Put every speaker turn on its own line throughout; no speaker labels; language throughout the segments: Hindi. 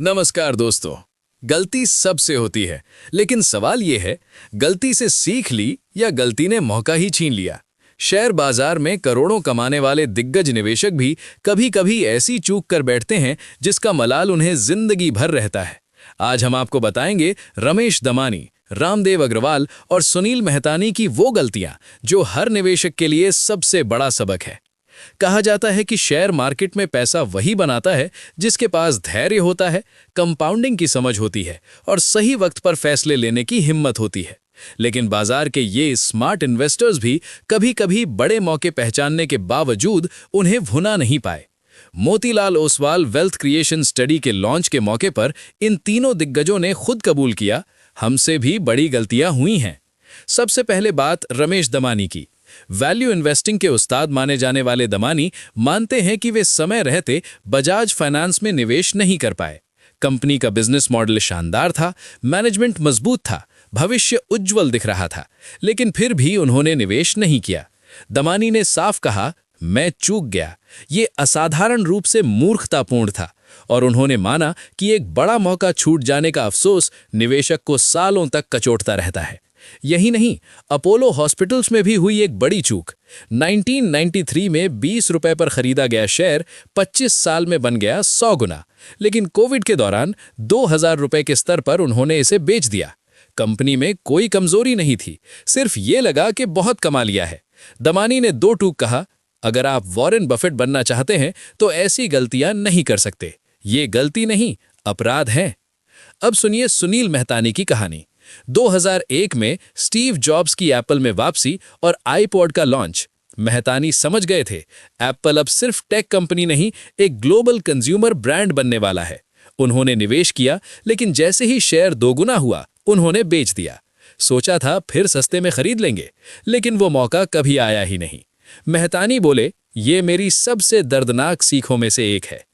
नमस्कार दोस्तों। गलती सबसे होती है, लेकिन सवाल ये है, गलती से सीख ली या गलती ने मौका ही छीन लिया। शेयर बाजार में करोड़ों कमाने वाले दिग्गज निवेशक भी कभी-कभी ऐसी चूक कर बैठते हैं जिसका मलाल उन्हें जिंदगी भर रहता है। आज हम आपको बताएंगे रमेश दमानी, रामदेव अग्रवाल और सुनील मेहतानी की वो गलतियां जो हर निवेशक के लिए सबसे बड़ा सबक है। कहा जाता है कि शेयर मार्केट में पैसा वही बनाता है जिसके पास धैर्य होता है, कंपाउंडिंग की समझ होती है और सही वक्त पर फैसले लेने की हिम्मत होती है। लेकिन बाजार के ये स्मार्ट इन्वेस्टर्स भी कभी-कभी बड़े मौके पहचानने के बावजूद उन्हें भुना नहीं पाए। Motilal Oswal wealth creation study के लॉन्च के मौके पर इन तीनों दिग्गजों ने खुद कबूल किया, हमसे भी बड़ी गलतियां हुई हैं। सबसे पहले बात रमेश दमानी की। वैल्यू इन्वेस्टिंग के उस्ताद माने जाने वाले दमानी मानते हैं कि वे समय रहते बजाज फाइनेंस में निवेश नहीं कर पाए। कंपनी का बिजनेस मॉडल शानदार था, मैनेजमेंट मजबूत था, भविष्य उज्जवल दिख रहा था, लेकिन फिर भी उन्होंने निवेश नहीं किया। दमानी ने साफ कहा, मैं चूक गया। ये असाधारण रूप से मूर्खतापूर्ण था और उन्होंने माना कि एक बड़ा मौका छूट जाने का अफसोस निवेशक को सालों तक कचोटता रहता है। यही नहीं, अपोलो हॉस्पिटल्स में भी हुई एक बड़ी चूक। 1993 में 20 रुपए पर खरीदा गया शेयर 25 साल में बन गया 100 गुना, लेकिन कोविड के दौरान 2000 रुपए के स्तर पर उन्होंने इसे बेच दिया। कंपनी में कोई कमजोरी नहीं थी, सिर्फ ये लगा कि बहुत कमा लिया है। दमानी ने दो टूक कहा, अगर आप वॉरेन बफेट बनना चाहते हैं तो ऐसी गलतियां नहीं कर सकते। ये गलती नहीं, अपराध है। अब सुनिए सुनील मेहतानी की कहानी। 2001 में स्टीव जॉब्स की एप्पल में वापसी और आईपॉड का लॉन्च। मेहतानी समझ गए थे, एप्पल अब सिर्फ टेक कंपनी नहीं, एक ग्लोबल कंज्यूमर ब्रांड बनने वाला है। उन्होंने निवेश किया, लेकिन जैसे ही शेयर दोगुना हुआ, उन्होंने बेच दिया। सोचा था फिर सस्ते में खरीद लेंगे, लेकिन वो मौका कभी आया ही नहीं। मेहतानी बोले, ये मेरी सबसे दर्दनाक सीखों में से एक है।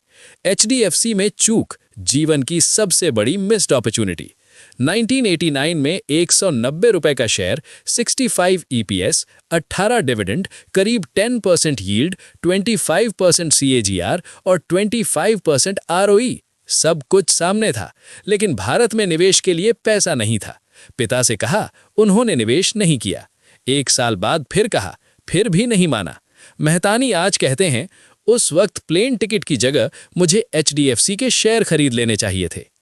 HDFC में चूक जीवन की सबसे बड़ी मिस्ड अपॉर्चुनिटी। 1989 में 190 रुपए का शेयर, 65 EPS, 18 डिविडेंड, करीब 10% यील्ड, 25% CAGR और 25% ROE, सब कुछ सामने था, लेकिन भारत में निवेश के लिए पैसा नहीं था। पिता से कहा, उन्होंने निवेश नहीं किया। 1 साल बाद फिर कहा, फिर भी नहीं माना। मेहतानी आज कहते हैं, उस वक्त प्लेन टिकट की जगह मुझे HDFC के शेयर खरीद लेने चाहिए थे।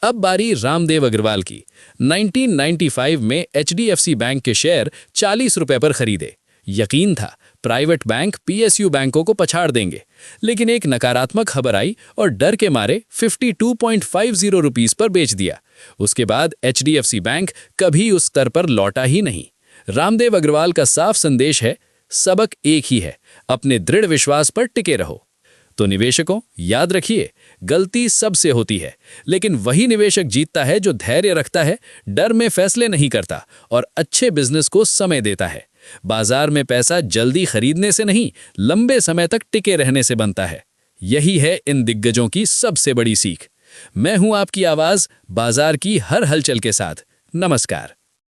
अब बारी रामदेव अग्रवाल की। 1995 में HDFC बैंक के शेयर 40 रुपए पर खरीदे। यकीन था प्राइवेट बैंक PSU बैंकों को पछाड़ देंगे, लेकिन एक नकारात्मक खबर आई और डर के मारे 52.50 रुपीस पर बेच दिया। उसके बाद HDFC बैंक कभी उस स्तर पर लौटा ही नहीं। रामदेव अग्रवाल का साफ संदेश है, सबक एक ही है, अपने दृढ़ विश्वास पर टिके रहो। तो निवेशकों, याद रखिए, गलती सबसे होती है, लेकिन वही निवेशक जीतता है जो धैर्य रखता है, डर में फैसले नहीं करता और अच्छे बिजनेस को समय देता है। बाजार में पैसा जल्दी खरीदने से नहीं, लंबे समय तक टिके रहने से बनता है। यही है इन दिग्गजों की सबसे बड़ी सीख। मैं हूं आपकी आवाज, बाजार की हर हलचल के साथ। नमस्कार।